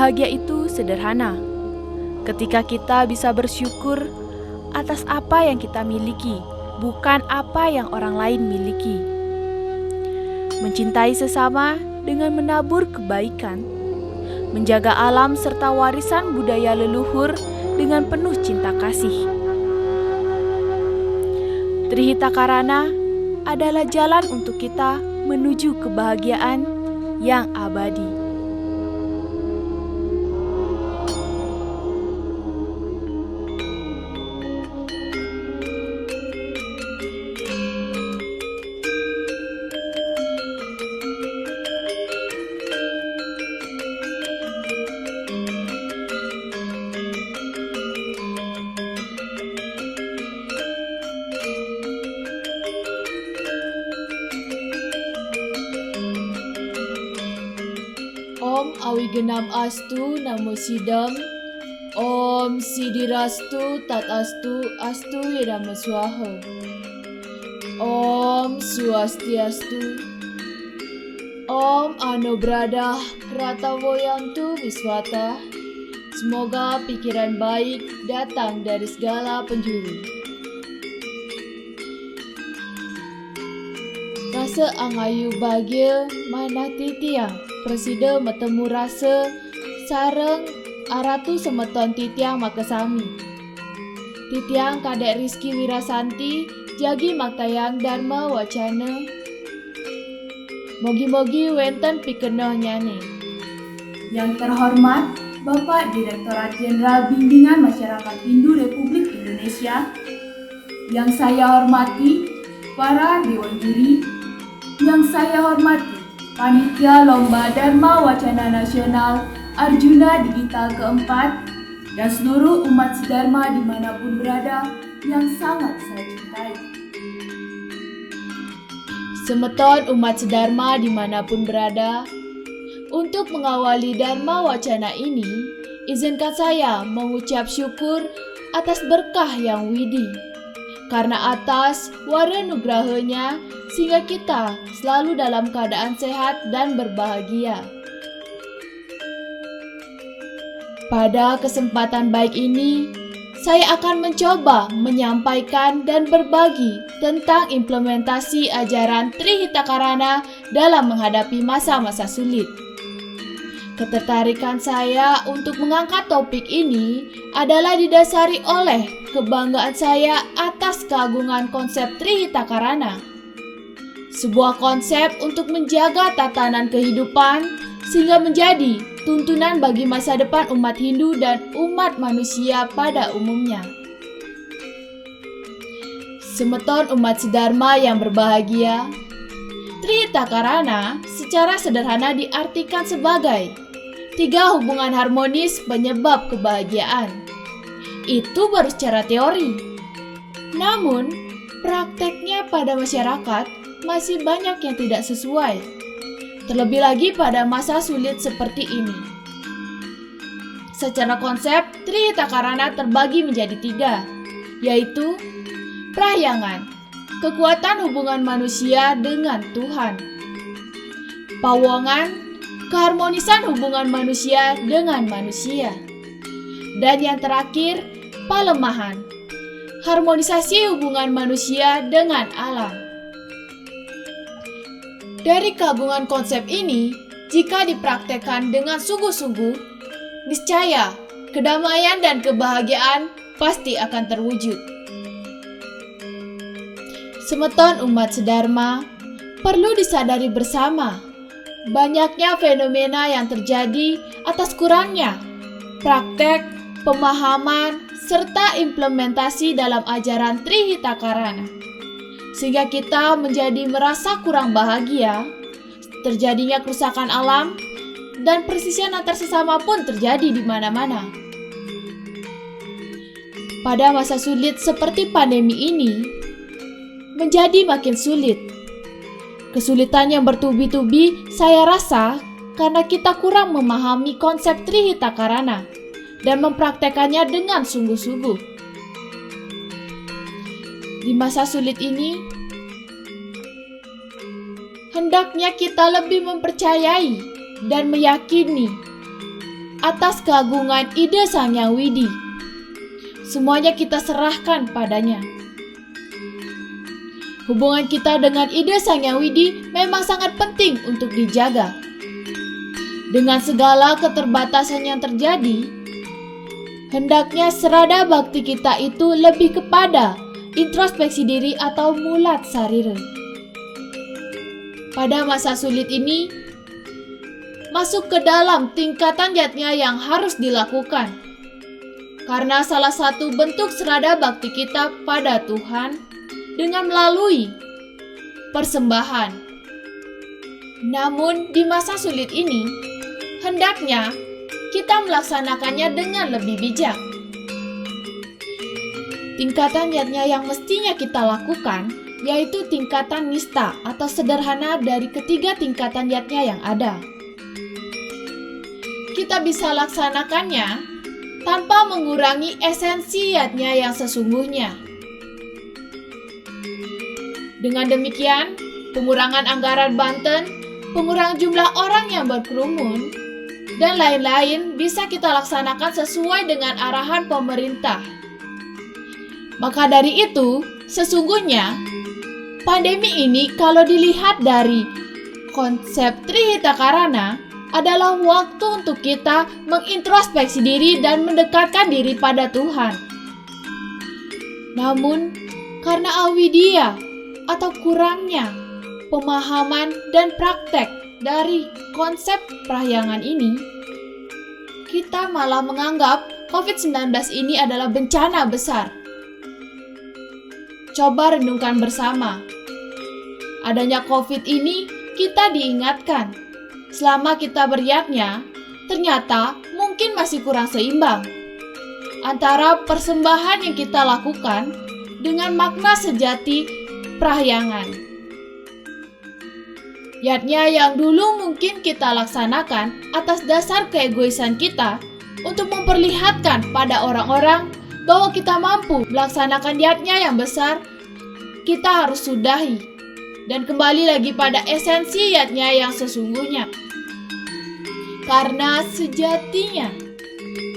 Bahagia itu sederhana. Ketika kita bisa bersyukur atas apa yang kita miliki, bukan apa yang orang lain miliki. Mencintai sesama dengan menabur kebaikan, menjaga alam serta warisan budaya leluhur dengan penuh cinta kasih. Trihita Karana adalah jalan untuk kita menuju kebahagiaan yang abadi. Om Awigenam Astu Namo Sidam. Om Sidirastu Tatastu Astu Yedama Swaha. Om Swastiastu. Om Anubradah Kratawoyantu Viswata. Semoga pikiran baik datang dari segala penjuru. Rasa angayu bahagia mana titiang Presida bertemu rasa sareng aratu semeton titiang makasami. Titiang Kadek Rizky Wirasanti jagi maktayang Dharma Wacana. Mogi-mogi wenten pikenoh nyane. Yang terhormat Bapak Direktorat Jenderal Bimbingan Masyarakat Hindu Republik Indonesia, yang saya hormati para Dewan Juri, yang saya hormati Panitia Lomba Dharma Wacana Nasional Arjuna Digital keempat, dan seluruh umat sedharma dimanapun berada yang sangat saya cintai. Semeton umat sedharma dimanapun berada, untuk mengawali Dharma Wacana ini, izinkan saya mengucap syukur atas berkah yang widi. Karena atas waranugrahanya, sehingga kita selalu dalam keadaan sehat dan berbahagia. Pada kesempatan baik ini, saya akan mencoba menyampaikan dan berbagi tentang implementasi ajaran Trihita Karana dalam menghadapi masa-masa sulit. Ketertarikan saya untuk mengangkat topik ini adalah didasari oleh kebanggaan saya atas keagungan konsep Trihita Karana. Sebuah konsep untuk menjaga tatanan kehidupan sehingga menjadi tuntunan bagi masa depan umat Hindu dan umat manusia pada umumnya. Semeton umat sedharma yang berbahagia, Trihita Karana secara sederhana diartikan sebagai 3 hubungan harmonis penyebab kebahagiaan. Itu baru secara teori. Namun, prakteknya pada masyarakat masih banyak yang tidak sesuai. Terlebih lagi pada masa sulit seperti ini. Secara konsep, Trihita Karana terbagi menjadi 3, yaitu prahyangan, kekuatan hubungan manusia dengan Tuhan; pawongan, keharmonisan hubungan manusia dengan manusia; dan yang terakhir, palemahan, harmonisasi hubungan manusia dengan alam. Dari keagungan konsep ini, jika dipraktekkan dengan sungguh-sungguh, niscaya kedamaian dan kebahagiaan pasti akan terwujud. Semeton umat sedharma, perlu disadari bersama banyaknya fenomena yang terjadi atas kurangnya praktek, pemahaman, serta implementasi dalam ajaran Trihita Karana, sehingga kita menjadi merasa kurang bahagia, terjadinya kerusakan alam, dan persisian antar sesama pun terjadi di mana-mana. Pada masa sulit seperti pandemi ini, menjadi makin sulit. Kesulitan yang bertubi-tubi saya rasa karena kita kurang memahami konsep Trihita Karana dan mempraktekannya dengan sungguh-sungguh. Di masa sulit ini, hendaknya kita lebih mempercayai dan meyakini atas keagungan ide Sang Hyang Widi. Semuanya kita serahkan padanya. Hubungan kita dengan ide Sang Hyang Widi memang sangat penting untuk dijaga. Dengan segala keterbatasan yang terjadi, hendaknya serada bakti kita itu lebih kepada introspeksi diri atau mulat sarira. Pada masa sulit ini, masuk ke dalam tingkatan yatnya yang harus dilakukan. Karena salah satu bentuk serada bakti kita pada Tuhan dengan melalui persembahan. Namun di masa sulit ini, hendaknya kita melaksanakannya dengan lebih bijak. Tingkatan yatnya yang mestinya kita lakukan yaitu tingkatan nista atau sederhana dari ketiga tingkatan yatnya yang ada. Kita bisa laksanakannya tanpa mengurangi esensi yatnya yang sesungguhnya. Dengan demikian, pengurangan anggaran Banten, pengurangan jumlah orang yang berkerumun, dan lain-lain bisa kita laksanakan sesuai dengan arahan pemerintah. Maka dari itu, sesungguhnya pandemi ini kalau dilihat dari konsep Trihita Karana adalah waktu untuk kita mengintrospeksi diri dan mendekatkan diri pada Tuhan. Namun, karena awidia atau kurangnya pemahaman dan praktek dari konsep perahyangan ini, kita malah menganggap COVID-19 ini adalah bencana besar. Coba renungkan bersama. Adanya COVID ini, kita diingatkan. Selama kita beryatnya, ternyata mungkin masih kurang seimbang antara persembahan yang kita lakukan dengan makna sejati perahyangan. Yatnya yang dulu mungkin kita laksanakan atas dasar keegoisan kita untuk memperlihatkan pada orang-orang bahwa kita mampu melaksanakan yatnya yang besar, kita harus sudahi dan kembali lagi pada esensi yatnya yang sesungguhnya. Karena sejatinya,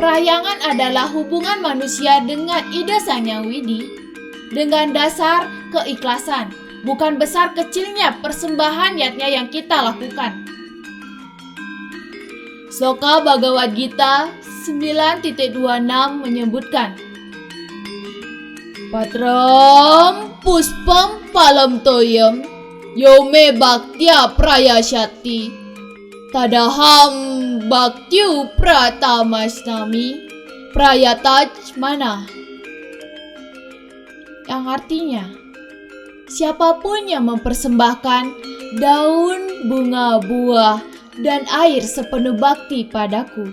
perahyangan adalah hubungan manusia dengan ide Sang Hyang Widi dengan dasar keikhlasan, bukan besar kecilnya persembahan yatnya yang kita lakukan. Sloka Bhagavad Gita 9.26 menyebutkan, Patram puspam palam toyam yome bhaktya prayasyati tadaham bhaktyu pratamasnami prayataj mana. Yang artinya, siapapun yang mempersembahkan daun, bunga, buah, dan air sepenuh bakti padaku,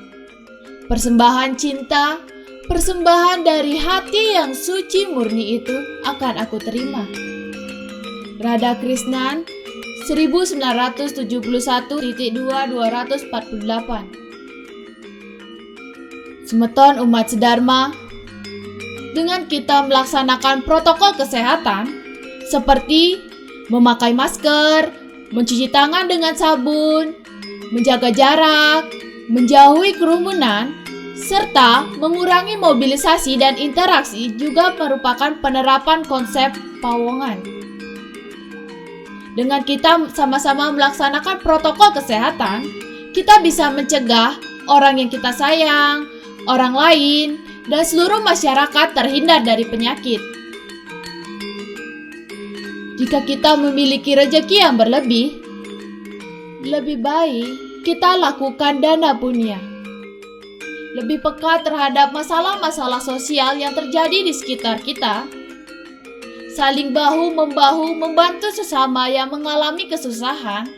persembahan cinta, persembahan dari hati yang suci murni itu akan aku terima. Radhakrishnan 1971.248. Semeton umat sedharma, dengan kita melaksanakan protokol kesehatan seperti memakai masker, mencuci tangan dengan sabun, menjaga jarak, menjauhi kerumunan, serta mengurangi mobilisasi dan interaksi juga merupakan penerapan konsep pawongan. Dengan kita sama-sama melaksanakan protokol kesehatan, kita bisa mencegah orang yang kita sayang, orang lain, dan seluruh masyarakat terhindar dari penyakit. Jika kita memiliki rezeki yang berlebih, lebih baik kita lakukan dana punya. Lebih peka terhadap masalah-masalah sosial yang terjadi di sekitar kita, saling bahu-membahu membantu sesama yang mengalami kesusahan,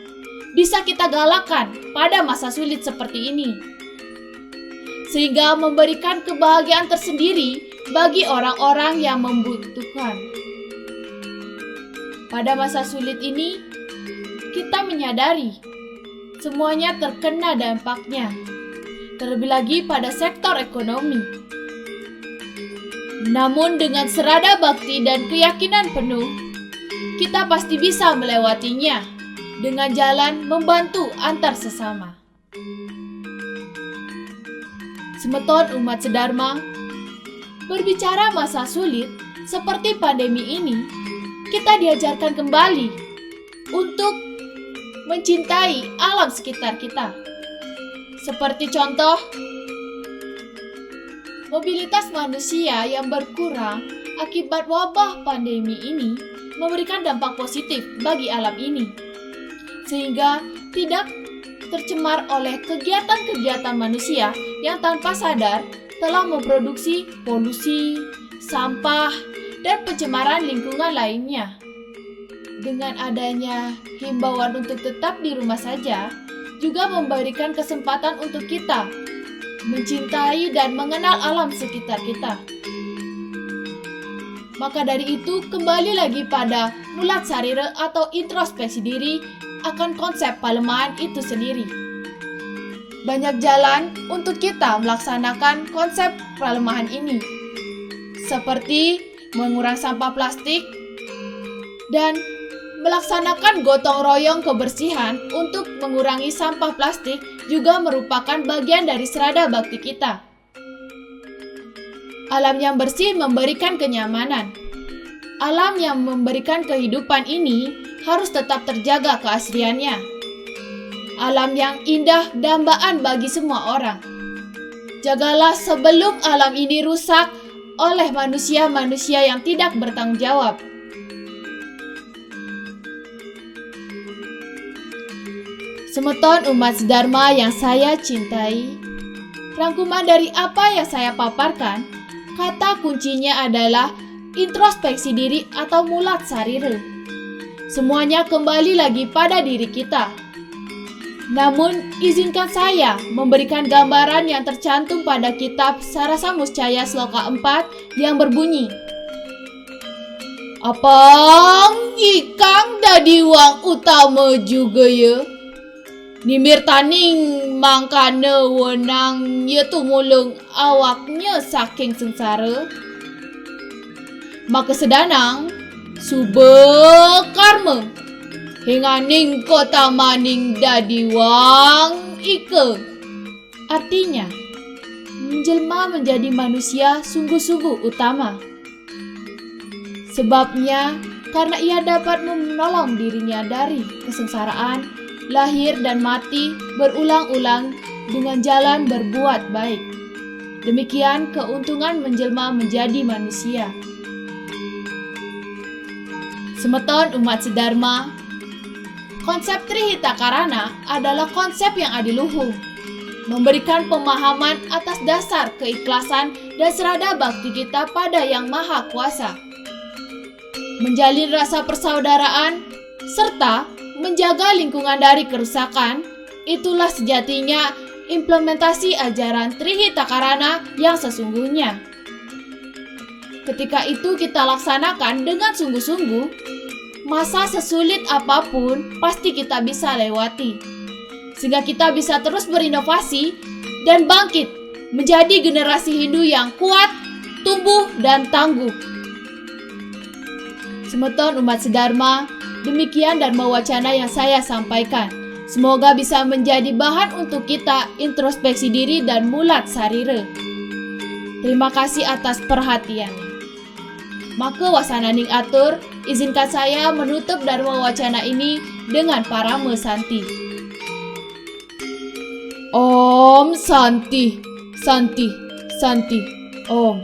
bisa kita galakan pada masa sulit seperti ini. Sehingga memberikan kebahagiaan tersendiri bagi orang-orang yang membutuhkan. Pada masa sulit ini, kita menyadari semuanya terkena dampaknya, terlebih lagi pada sektor ekonomi. Namun dengan serada bakti dan keyakinan penuh, kita pasti bisa melewatinya dengan jalan membantu antar sesama. Semeton umat sedharma, berbicara masa sulit seperti pandemi ini, kita diajarkan kembali untuk mencintai alam sekitar kita. Seperti contoh, mobilitas manusia yang berkurang akibat wabah pandemi ini memberikan dampak positif bagi alam ini, sehingga tidak tercemar oleh kegiatan-kegiatan manusia yang tanpa sadar telah memproduksi polusi, sampah, dan pencemaran lingkungan lainnya. Dengan adanya himbauan untuk tetap di rumah saja, juga memberikan kesempatan untuk kita mencintai dan mengenal alam sekitar kita. Maka dari itu, kembali lagi pada mulat sarira atau introspeksi diri akan konsep pelemahan itu sendiri. Banyak jalan untuk kita melaksanakan konsep pelemahan ini, seperti mengurangi sampah plastik dan melaksanakan gotong royong kebersihan untuk mengurangi sampah plastik juga merupakan bagian dari serada bakti kita. Alam yang bersih memberikan kenyamanan. Alam yang memberikan kehidupan ini harus tetap terjaga keasliannya. Alam yang indah dambaan bagi semua orang. Jagalah sebelum alam ini rusak oleh manusia-manusia yang tidak bertanggung jawab. Semeton umat sedharma yang saya cintai, rangkuman dari apa yang saya paparkan, kata kuncinya adalah introspeksi diri atau mulat sarira. Semuanya kembali lagi pada diri kita. Namun, izinkan saya memberikan gambaran yang tercantum pada kitab Sarasa Muscaya Sloka 4 yang berbunyi, "Apang ikang dadi wang utama juga ya. Nimir taning mangkana wenang ye tumulung awaknya saking sengsara. Maka sedanang suba karma hingga ning kota maning dadi wang ike." Artinya, menjelma menjadi manusia sungguh-sungguh utama. Sebabnya, karena ia dapat menolong dirinya dari kesengsaraan, lahir dan mati berulang-ulang dengan jalan berbuat baik. Demikian keuntungan menjelma menjadi manusia. Semeton umat sedharma, konsep Trihitakarana adalah konsep yang adiluhung, memberikan pemahaman atas dasar keikhlasan dan serada bakti kita pada Yang Maha Kuasa, menjalin rasa persaudaraan, serta menjaga lingkungan dari kerusakan. Itulah sejatinya implementasi ajaran Trihitakarana yang sesungguhnya. Ketika itu kita laksanakan dengan sungguh-sungguh, masa sesulit apapun pasti kita bisa lewati, sehingga kita bisa terus berinovasi dan bangkit menjadi generasi Hindu yang kuat, tumbuh, dan tangguh. Semeton umat sedharma, demikian dharma wacana yang saya sampaikan. Semoga bisa menjadi bahan untuk kita introspeksi diri dan mulat sarira. Terima kasih atas perhatiannya. Maka wasananing atur, izinkan saya menutup dharma wacana ini dengan parama santi. Om Santi, Santi, Santi, Om.